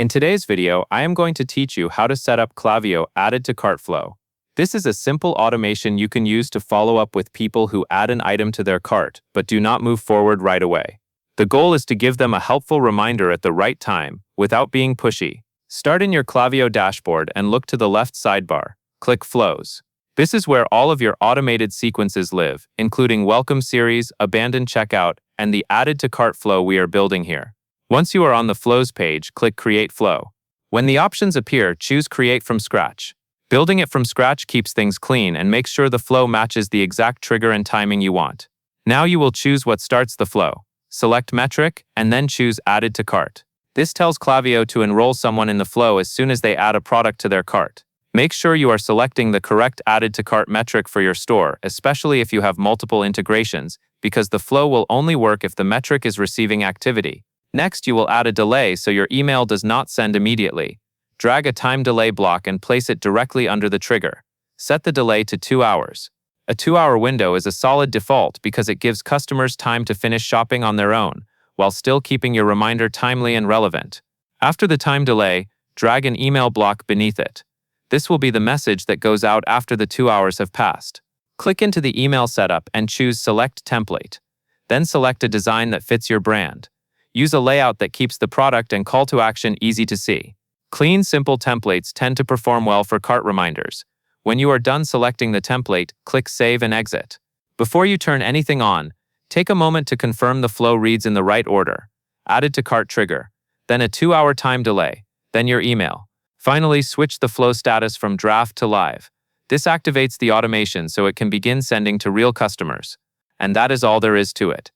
In today's video, I am going to teach you how to set up Klaviyo added to cart flow. This is a simple automation you can use to follow up with people who add an item to their cart but do not move forward right away. The goal is to give them a helpful reminder at the right time without being pushy. Start in your Klaviyo dashboard and look to the left sidebar. Click Flows. This is where all of your automated sequences live, including Welcome Series, Abandoned Checkout, and the added to cart flow we are building here. Once you are on the Flows page, click Create Flow. When the options appear, choose Create from Scratch. Building it from scratch keeps things clean and makes sure the flow matches the exact trigger and timing you want. Now you will choose what starts the flow. Select Metric, and then choose Added to Cart. This tells Klaviyo to enroll someone in the flow as soon as they add a product to their cart. Make sure you are selecting the correct Added to Cart metric for your store, especially if you have multiple integrations, because the flow will only work if the metric is receiving activity. Next, you will add a delay so your email does not send immediately. Drag a time delay block and place it directly under the trigger. Set the delay to 2 hours. A 2-hour window is a solid default because it gives customers time to finish shopping on their own, while still keeping your reminder timely and relevant. After the time delay, drag an email block beneath it. This will be the message that goes out after the 2 hours have passed. Click into the email setup and choose Select Template. Then select a design that fits your brand. Use a layout that keeps the product and call to action easy to see. Clean, simple templates tend to perform well for cart reminders. When you are done selecting the template, click Save and Exit. Before you turn anything on, take a moment to confirm the flow reads in the right order. Added to cart trigger, then a 2-hour time delay, then your email. Finally, switch the flow status from draft to live. This activates the automation so it can begin sending to real customers. And that is all there is to it.